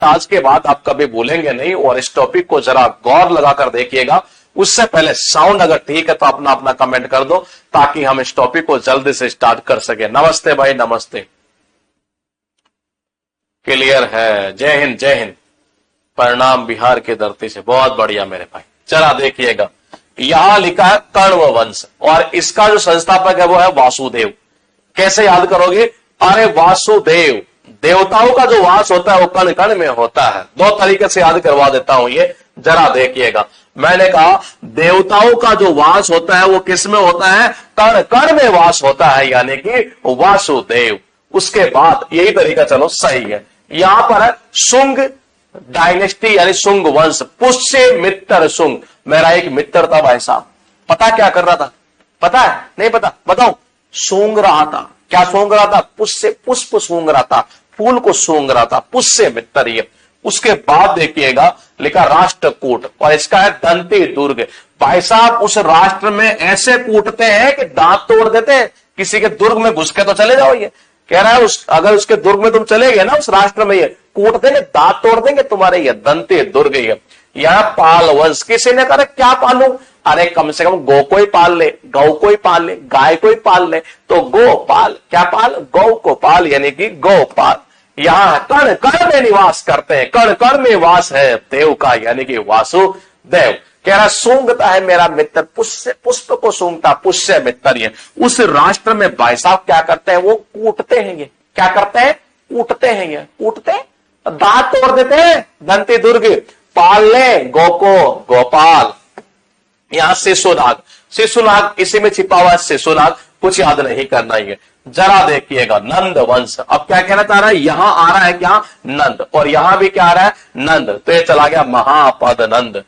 आज के बाद आप कभी भूलेंगे नहीं, और इस टॉपिक को जरा गौर लगाकर देखिएगा। उससे पहले साउंड अगर ठीक है तो अपना अपना कमेंट कर दो, ताकि हम इस टॉपिक को जल्दी से स्टार्ट कर सके। नमस्ते भाई, नमस्ते, क्लियर है। जय हिंद, जय हिंद, प्रणाम बिहार की धरती से। बहुत बढ़िया मेरे भाई। चला देखिएगा, यहां लिखा है कण्व वंश, और इसका जो संस्थापक है वो है वासुदेव। कैसे याद करोगे? अरे वासुदेव, देवताओं का जो वास होता है वो कण कण में होता है। दो तरीके से याद करवा देता हूं, ये जरा देखिएगा। मैंने कहा देवताओं का जो वास होता है वो किस में होता है? कण कण में वास होता है, यानी कि वासुदेव। उसके बाद यही तरीका, चलो सही है। यहां पर है शुंग डायनेस्टी, यानी शुंग वंश, पुष्य मित्र शुंग। मेरा एक मित्र था भाई साहब, पता क्या कर रहा था? पता है? नहीं पता? बताओ। सूंघ रहा था। क्या सूंघ रहा था? पुष्य, पुष्प सूंघ रहा था, फूल को सूंघ रहा था। पुष्य मित्र ये। उसके बाद देखिएगा लिखा राष्ट्रकूट, और इसका है दंती दुर्ग। भाई साहब उस राष्ट्र में ऐसे कूटते हैं कि दांत तोड़ देते हैं। किसी के दुर्ग में घुस के तो चले जाओ, ये कह रहा है अगर उसके दुर्ग में तुम चले गए ना, उस राष्ट्र में, ये कूट देंगे, दांत तोड़ देंगे तुम्हारे। ये दंती दुर्ग। ये यहाँ पाल वंश। किसी ने कहा क्या पालू? अरे कम से कम गौ को ही पाल ले, गौ को ही पाल ले, गाय को ही पाल ले, तो गोपाल। क्या पाल? गौ को पाल, यानी कि गोपाल। यहाँ कण कण में निवास करते हैं, कण कण में वास है देव का, यानी कि वासुदेव। कह रहा सूंघता है मेरा मित्र, पुष्य, पुष्प को सूंघता, पुष्य मित्र। ये उस राष्ट्र में भाई साहब क्या करते हैं? वो कूटते हैं। ये क्या करते हैं? कूटते हैं। ये कूटते, दांत तोड़ देते हैं। दंती दुर्ग। पाल ले गौ को, गोपाल। यहां शिशुनाग, शिशुनाग इसी में छिपा हुआ है। शिशुनाग कुछ याद नहीं करना है। जरा देखिएगा नंद वंश। अब क्या कहना चाह रहा है? यहां आ रहा है क्या? नंद, और यहां भी क्या आ रहा है? नंद। तो ये चला गया महापद नंद।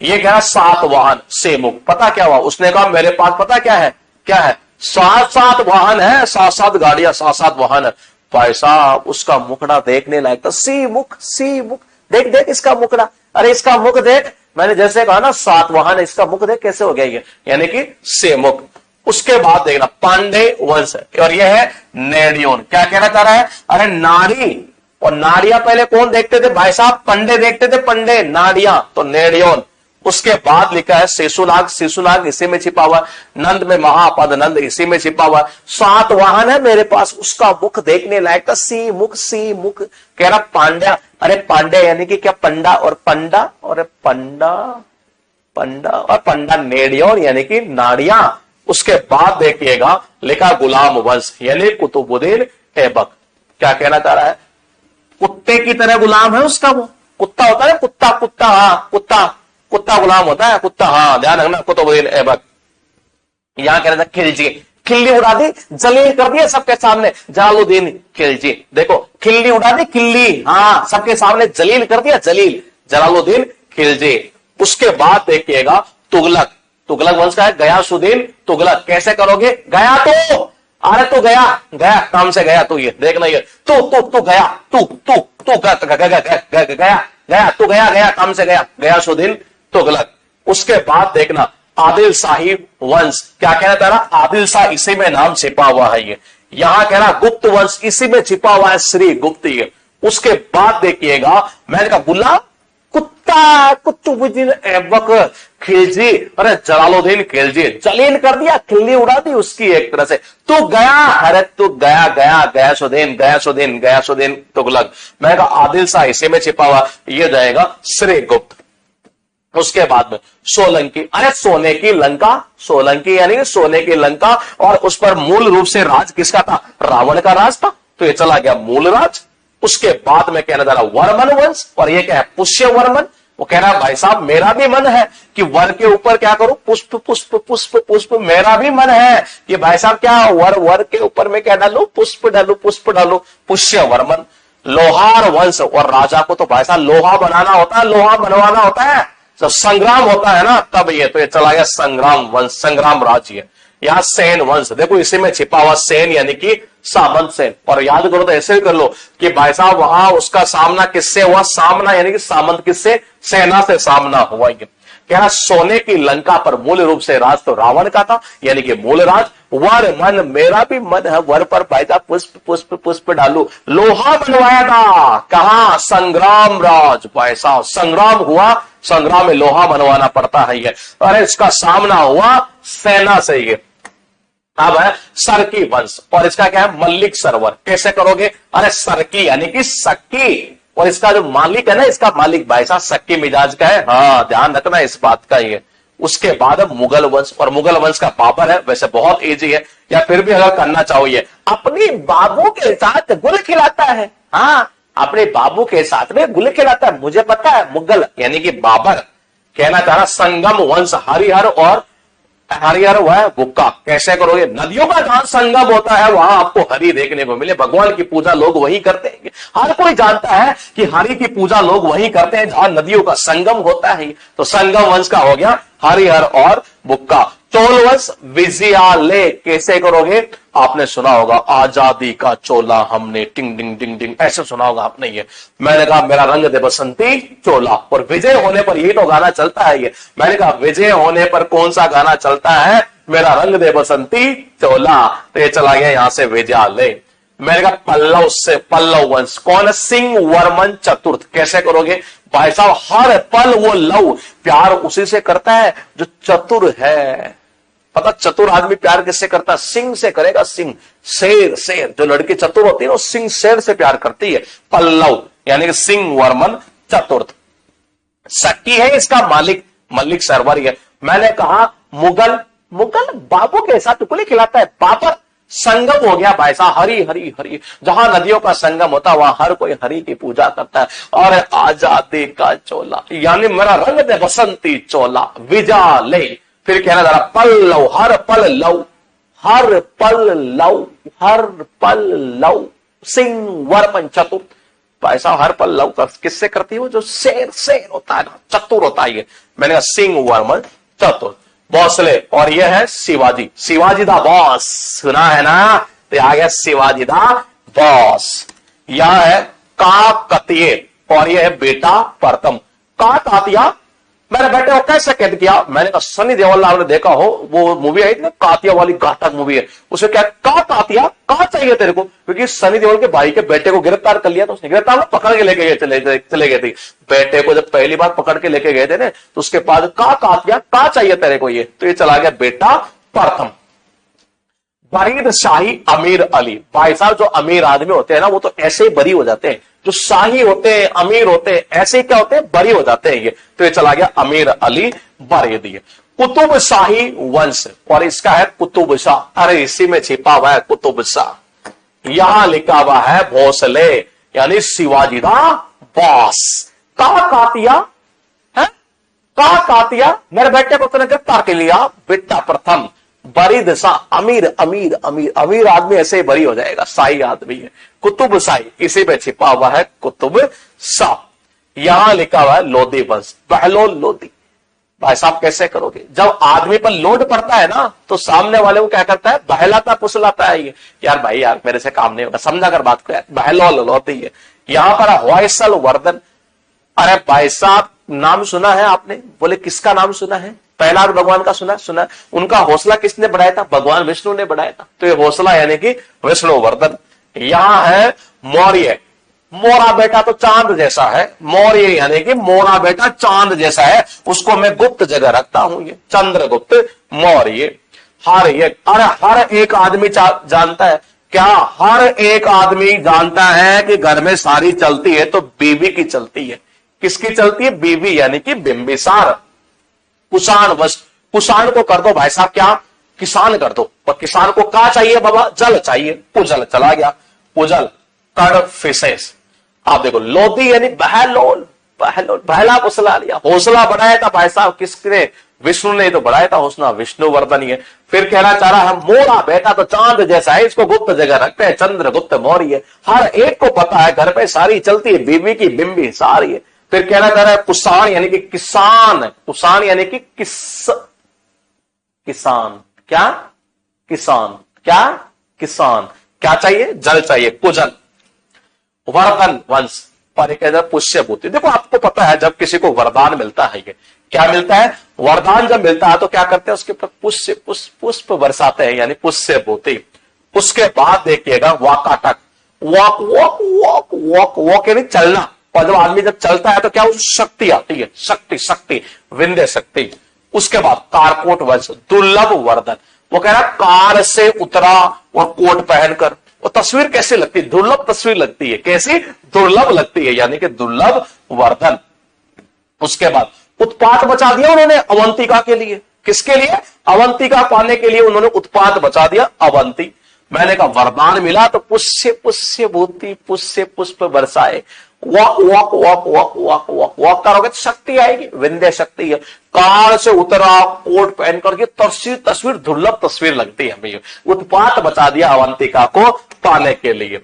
ये क्या है? सात वाहन से मुख। पता क्या हुआ? उसने कहा मेरे पास पता क्या है? क्या है? सात सात वाहन है, सात सात गाड़ियां, सात सात वाहन है। भाई साहब उसका मुखड़ा देखने लायक था। सी मुख, सी मुख। देख देख इसका मुखड़ा, अरे इसका मुख देख। मैंने जैसे कहा ना सात वाहन, इसका मुख देख कैसे हो गया ये, यानी कि से मुख। उसके बाद देखना पांडे वंश, और यह है नेडियोन। क्या कहना चाह रहा है? अरे नारी, और नाड़ियां पहले कौन देखते थे भाई साहब? पंडे देखते थे, पंडे, नाड़ियां, तो नेडियोन। उसके बाद लिखा है शिशुनाग, शिशुनाग इसी में छिपा हुआ। नंद में महापद नंद इसी में छिपा हुआ। सात वाहन है मेरे पास, उसका मुख देखने लायक था। सी मुख, सी मुख। कह रहा पांड्या, अरे पांड्या यानी कि क्या? पंडा, और पंडा, और पंडा, पंडा, और पंडा नेडियोन, यानी कि नाड़ियां। उसके बाद देखिएगा लिखा गुलाम वंश, यानी कुतुबुद्दीन ऐबक। क्या कहना चाह रहा है? कुत्ते की तरह गुलाम है उसका। वो कुत्ता होता है, कुत्ता, कुत्ता, हाँ कुत्ता, कुत्ता गुलाम होता है, कुत्ता। हाँ ध्यान रखना, कुतुबुद्दीन ऐबक। यहां कह रहा था खिलजी, खिल्ली उड़ा दी, जलील कर दिया सबके सामने, जलालुद्दीन खिलजी। देखो खिल्ली उड़ा दी, खिल्ली, हाँ सबके सामने जलील कर दिया, जलील, जलालुद्दीन खिलजी। उसके बाद देखिएगा तुगलक, तुगलक वंश का है गयासुद्दीन तुगलक। कैसे करोगे? गया तो, अरे तू गया, गया काम से गया तू, ये देखना, ये तू तू तू गया, तू तू तू गया, गया तू, गया गया काम से गया, गयासुद्दीन तुगलक। उसके बाद देखना आदिल शाही वंश। क्या कहना चाह रहा? आदिल शाह इसी में नाम छिपा हुआ है। ये यहां कह रहा गुप्त वंश, इसी में छिपा हुआ है श्री गुप्त। ये उसके बाद देखिएगा मैंने कहा गुलाम, कुत्ता, कुतुबुद्दीन ऐबक, खिलजी, अरे जलालुद्दीन खिलजी, जलील कर दिया, खिल्ली उड़ा दी उसकी एक तरह से। तू गया, अरे तू गया, गया, गयासुद्दीन, गयासुद्दीन, गयासुद्दीन तुगलक। मैं कहा आदिल शाह इसी में छिपा हुआ, ये जाएगा श्री गुप्त। उसके बाद में सोलंकी, अरे सोने की लंका, सोलंकी यानी सोने की लंका, और उस पर मूल रूप से राज किसका था? रावण का राज था, तो ये चला गया मूल राज। उसके बाद में कहना जा रहा वर्मन वंश, और ये क्या है? पुष्य वर्मन। वो कह रहा है भाई साहब मेरा भी मन है कि वर के ऊपर क्या करूं? पुष्प, पुष्प, पुष्प, पुष्प। मेरा भी मन है कि भाई साहब क्या वर के ऊपर में क्या डालू? पुष्प डालू, पुष्प डालू। पुष्य वर्मन। लोहार वंश, और राजा को तो भाई साहब लोहा बनाना होता है, लोहा बनवाना होता है, जब संग्राम होता है ना तब। ये तो ये चला गया संग्राम वंश, संग्राम राज्य। यहां सेन वंश, देखो इसी में छिपा हुआ सेन, यानी कि सामंत सेन। और याद करो तो ऐसे कर लो कि भाई साहब वहां उसका सामना किससे हुआ? सामना यानी कि सामंत किससे? सेना से सामना हुआ। कह रहा सोने की लंका पर मूल रूप से राज तो रावण का था, यानी कि मूल राज। वर मन, मेरा भी मन है वर पर भाई साहब पुष्प पुष्प पुष्प डालू। लोहा बनवाया था कहा, संग्राम राज, भाई साहब संग्राम हुआ, संग्राम में लोहा बनवाना पड़ता है ये। अरे इसका सामना हुआ सेना से ये। अब है सरकी वंश, और इसका क्या है, मल्लिक सरोवर। कैसे करोगे, अरे सरकी यानी कि सक्की, और इसका जो मालिक है ना, इसका मालिक भाई साहब सक्की मिजाज का है। हाँ ध्यान रखना इस बात का ये। उसके बाद अब मुगल वंश, और मुगल वंश का बाबर है, वैसे बहुत इजी है, या फिर भी अगर करना चाहो ये, अपनी बाबू के साथ गुल खिलाता है। हाँ अपने बाबू के साथ में गुल खिलाता है, मुझे पता है। मुगल यानी कि बाबर, कहना चाह रहा संगम वंश, हरिहर और हरिहर वह बुक्का। कैसे करोगे, नदियों का जहां संगम होता है वहां आपको हरि देखने को मिले। भगवान की पूजा लोग वही करते हैं, हर कोई जानता है कि हरि की पूजा लोग वही करते हैं जहां नदियों का संगम होता है। तो संगम वंश का हो गया हरिहर और बुक्का। चोल वंश, विजयालय। कैसे करोगे, आपने सुना होगा आजादी का चोला हमने टिंग डिंग डिंग डिंग, ऐसे सुना होगा आपने ये। मैंने कहा मेरा रंग दे बसंती चोला, और विजय होने पर यही तो गाना चलता है ये। मैंने कहा विजय होने पर कौन सा गाना चलता है, मेरा रंग दे बसंती चोला। तो ये चला गया यहां से विजयालय। मैंने कहा पल्लव से, पल्लव वंश कौन है, सिंह वर्मन चतुर्थ। कैसे करोगे भाई साहब, हर पल वो लव, प्यार उसी से करता है जो चतुर है। पता चतुर आदमी प्यार किससे करता है, सिंह से करेगा, सिंह शेर, शेर जो लड़की चतुर होती है वो सिंह शेर से प्यार करती है। पल्लव यानी कि सिंह वर्मन चतुर्थ। सक्की है इसका मालिक, मल्लिक सरोवर है। मैंने कहा मुगल, मुगल बाबू के साथ टुकड़ी खिलाता है। बाबर संगम हो गया भाई साहब, हरि हरि हरि, जहां नदियों का संगम होता है वहां हर कोई हरि की पूजा करता है। और आजादी का चोला यानी मेरा रंग दे बसंती चोला, विजयालय। फिर कहना जरा पल्लव, हर पल लव, हर पल लव, हर पल लव, सिंह वर्मन चतुर। भाई साहब हर पल लव किससे करती है, वो जो शेर, शेर होता है ना, चतुर होता है ये। मैंने कहा सिंह वर्मन चतुर। भोसले, और यह है शिवाजी, शिवाजी दा बॉस, सुना है ना, तो आ गया शिवाजी दा बॉस। यह है काकतीय, और यह है बेटा प्रथम। काकतीय मैंने बेटे को कैसे कैद किया, मैंने कहा सनी देओल आपने देखा हो वो मूवी आई थी कातिया वाली, घातक मूवी है, उसे क्या कातिया कहा चाहिए तेरे को, क्योंकि सनी देओल के भाई के बेटे को गिरफ्तार कर लिया, तो उसने गिरफ्तार पकड़ के लेके चले गए थे। बेटे को जब पहली बार पकड़ के लेके गए थे ना, तो उसके बाद कातिया कहा चाहिए तेरे को ये, तो ये चला गया बेटा प्रथम। बरीद शाही अमीर अली, भाई साहब जो अमीर आदमी होते हैं ना वो तो ऐसे ही बरी हो जाते हैं, जो शाही होते हैं अमीर होते हैं ऐसे क्या होते हैं, बरी हो जाते हैं ये। तो ये चला गया अमीर अली बरीदी। कुतुब शाही वंश, और इसका है कुतुब शाह। अरे इसी में छिपा हुआ है कुतुब शाह। यहां लिखा हुआ है भोसले यानी शिवाजी दा बॉस। कातिया है, कातिया मेरे बेटे को तुमने गिरफ्तार कर लिया, बेटा प्रथम। बरीद शाह अमीर अमीर अमीर, अमीर आदमी ऐसे ही बरी हो जाएगा, शाही आदमी है। कुतुब शाही इसी में छिपा हुआ है कुतुब शाह। यहां लिखा हुआ है लोधी वंश, बहलोल लोधी। भाई साहब कैसे करोगे, जब आदमी पर लोड पड़ता है ना तो सामने वाले को क्या करता है, बहलाता फुसलाता है ये, यार भाई यार मेरे से काम नहीं होगा, समझा कर बात को यार, बहलोल लोधी है। यहां पर होयसल वर्धन। अरे भाई साहब नाम सुना है आपने, बोले किसका नाम सुना है, प्रहलाद भगवान का सुना। उनका हौसला किसने बढ़ाया था, भगवान विष्णु ने बढ़ाया था, तो ये हौसला यानी कि विष्णुवर्धन। यहां है मौर्य, मोरा बेटा तो चांद जैसा है, मौर्य यानी कि मोरा बेटा चांद जैसा है, उसको मैं गुप्त जगह रखता हूं, ये चंद्रगुप्त मौर्य। हर एक आदमी जानता है क्या, हर एक आदमी जानता है कि घर में सारी चलती है तो बीवी की चलती है। किसकी चलती है, बीवी यानी कि बिंबिसार। कुषाण वश, कुषाण को कर दो भाई साहब क्या, किसान कर दो, और किसान को क्या चाहिए बाबा, जल चाहिए, पुजल चला गया, पुजल कड़ फिशेस। आप देखो लोधी यानी बहलोल, बहलोल बहला फुसला लिया, हौसला बढ़ाया था भाई साहब किसने, विष्णु ने तो बढ़ाया था हौसला, विष्णुवर्धन है। फिर कहना चाह रहा है मोरा बेटा तो चांद जैसा है, इसको गुप्त जगह रखते हैं, चंद्रगुप्त मौर्य। हर एक को पता है घर पे सारी चलती है, बीवी की बिंबी सारी है। फिर कहना चाह रहा है कुषाण यानी कि किसान, कुषाण यानी कि किसान, क्या किसान, क्या किसान, क्या चाहिए, जल चाहिए, कुजल। वर्धन वंश, और एक इधर पुष्य भूति। देखो आपको पता है जब किसी को वरदान मिलता है, ये क्या मिलता है, वरदान जब मिलता है तो क्या करते हैं, उसके ऊपर पुष्य पुष्प बरसाते हैं, यानी पुष्य भूति। उसके बाद देखिएगा Vakataka, walk walk walk walk walk यानी चलना। और जब आदमी जब चलता है तो क्या उस शक्ति आती है, शक्ति शक्ति विंध्य शक्ति। उसके बाद कारकोट वंश, दुर्लभ वर्धन। वो कह रहा कार से उतरा और कोट पहनकर। वो तस्वीर कैसे लगती है, दुर्लभ तस्वीर लगती है। कैसी, दुर्लभ लगती है, यानी कि दुर्लभ वर्धन। उसके बाद उत्पात बचा दिया उन्होंने अवंतिका के लिए। किसके लिए, अवंतिका पाने के लिए उन्होंने उत्पात बचा दिया, अवंती। मैंने कहा वरदान मिला तो पुष्य पुष्य भूति, पुष्य पुष्प बरसाए। Walk walk walk walk walk walk walk करोगे तो शक्ति आएगी, विंध्य शक्ति है। कार से उतरा कोट पहन करके तस्वीर दुर्लभ तस्वीर लगती है हमें। उत्पात बचा दिया अवंतिका को पाने के लिए।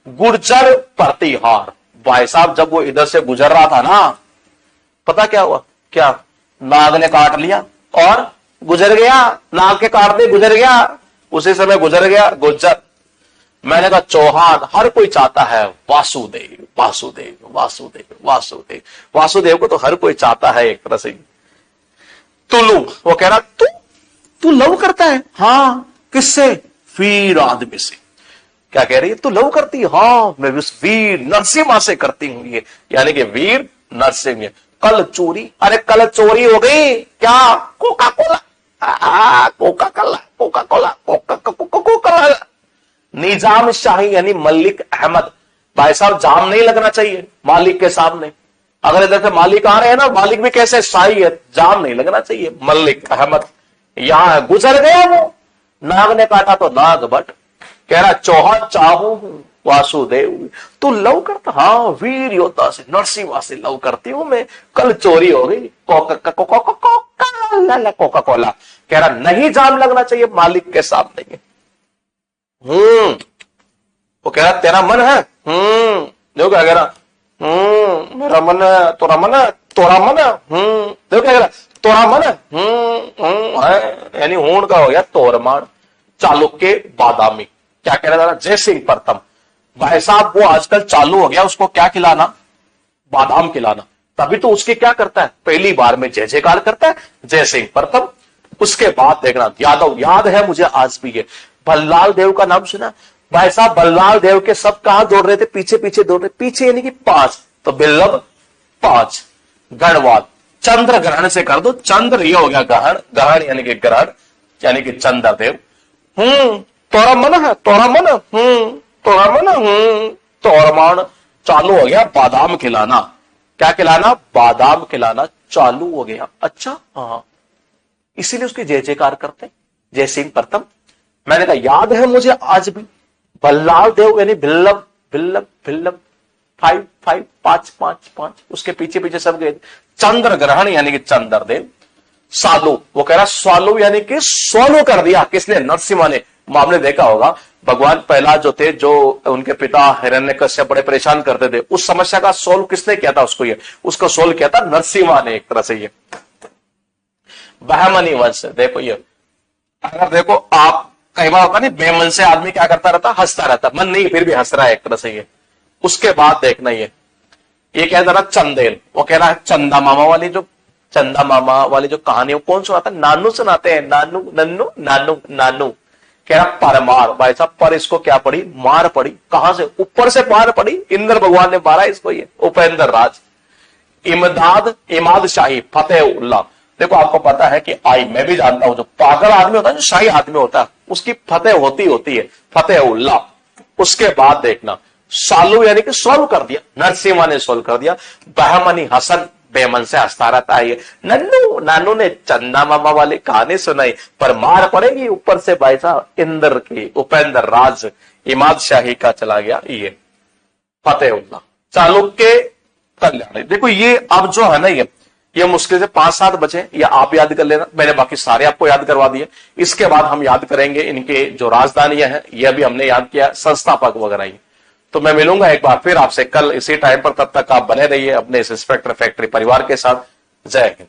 गुर्जर प्रतिहार, भाई साहब जब वो इधर से गुजर रहा था ना, पता क्या हुआ, क्या नाग ने काट लिया और गुजर गया, नाग के काटते गुजर गया, उसी समय गुजर गया गुर्जर। मैंने कहा चौहान, हर कोई चाहता है वासुदेव वासुदेव वासुदेव वासुदेव, वासुदेव को तो हर कोई चाहता है एक तरह से। तुलु, वो कह रहा तू लव करता है, हाँ किससे, वीर आदमी से। क्या कह रही है, तू लव करती है, हाँ मैं उस वीर नरसिम्हा से करती हूं, ये यानी कि वीर नरसिंह। कल चोरी, अरे कल चोरी हो गई, क्या, Coca Cola, Coca Cola Coca Cola Coca Cola. Nizam Shahi यानी मलिक अहमद, भाई साहब जाम नहीं लगना चाहिए मालिक के सामने। अगर इधर से मालिक आ रहे हैं ना, मालिक भी कैसे शाही है, जाम नहीं लगना चाहिए। मलिक अहमद यहां गुजर गया, वो नाग ने काटा तो नाग बट। कह रहा चौहान चाहूं वासुदेव, तू लव करता, हाँ वीर योद्धा से नरसिम्हा से लव करती हूं मैं। कल चोरी हो गई, कोका कोला। कह रहा नहीं जाम लगना चाहिए मालिक के सामने। वो कह रहा तेरा मन है, देखो क्या कह रहा, मेरा मन है, तोरा मन है, तोरा मन है, देखो क्या कह रहा, तोरा मन है, यानी हूण का हो गया तोरमान। चालुक्य बादामी, क्या कह रहा था, जय सिंह प्रथम। भाई साहब वो आजकल चालू हो गया, उसको क्या खिलाना, बादाम खिलाना। तभी तो उसकी क्या करता है, पहली बार में जय जयकार करता है, जय सिंह प्रथम। उसके बाद देखना यादव, याद है मुझे आज भी ये बल्लाल देव का नाम सुना, भाई साहब बल्लाल देव के सब कहां दौड़ रहे थे, पीछे पीछे दौड़ रहे, पीछे यानी कि 5, तो बिल्लभ 5। गणवाद, चंद्र ग्रहण से कर दो, चंद्र ये हो गया ग्रहण, ग्रहण यानी कि ग्रहण यानी कि चंद्रदेव। तोरा मन है, तोरा मन, तोरा मन, तोरमान। चालू हो गया बादाम खिलाना, क्या खिलाना, बादाम खिलाना चालू हो गया। अच्छा हाँ, इसीलिए उसकी जय जयकार करते जय सिंह प्रथम। मैंने कहा याद है मुझे आज भी, बल्लाल देव यानी बिल्लभ बिल्लभ बिल्लभ 5 5 5 5 5, उसके पीछे पीछे सब गए। चंद्र ग्रहण यानी कि चंद्रदेव। सालू, वो कह रहा स्वालू यानी कि सोलू कर दिया, किसने, नरसिम्हा ने। मामले देखा होगा, भगवान प्रहलाद जो थे, जो उनके पिता हिरण्यकश्यप बड़े परेशान करते थे, उस समस्या का सोल्व किसने किया था, उसको ये उसको सोल्व किया था नरसिम्हा ने एक तरह से। ये बहमनी वंश, देखो ये, अगर देखो आप कई बार होता नहीं, बेमन से आदमी क्या करता रहता, हंसता रहता, मन नहीं फिर भी हंस रहा है एक तरह से ये। उसके बाद देखना ये कह रहा चंदेल, वो कह रहा है चंदा मामा वाली जो कहानी, वो कौन सुनाता है, नानू सुनाते हैं, नानू नन्नू नानू नानू। कह रहा परमार, भाई साहब पर इसको क्या पड़ी, मार पड़ी, कहां से, ऊपर से मार पड़ी, इंद्र भगवान ने मारा इसको, ये उपेंद्र राज। इमाद शाही फतेह उल्लाह, देखो आपको पता है कि मैं भी जानता हूं, जो पागल आदमी होता है, जो शाही आदमी होता है, उसकी फतेह होती है, फतेह उल्लाह। उसके बाद देखना सालू यानी कि सोल्व कर दिया, नरसिम्हा ने सोल्व कर दिया। बहमनी हसन, बेमन से हंसता रहता है ये। नन्नू नानू ने चंदा मामा वाली कहानी सुनाई, पर मार पड़ेगी ऊपर से, भाई साहब इंद्र की, उपेंद्र राज, इमाद शाही का चला गया ये फतेह उल्लाह। चालुक्य कल्याणी, देखो ये अब जो है ना, ये मुश्किल से 5-7 बचे, ये आप याद कर लेना, मैंने बाकी सारे आपको याद करवा दिए। इसके बाद हम याद करेंगे इनके जो राजधानियां हैं, ये भी हमने याद किया, संस्थापक वगैरह। तो मैं मिलूंगा एक बार फिर आपसे कल इसी टाइम पर, तब तक आप बने रहिए अपने इस इंस्पेक्टर फैक्ट्री परिवार के साथ। जय हिंद।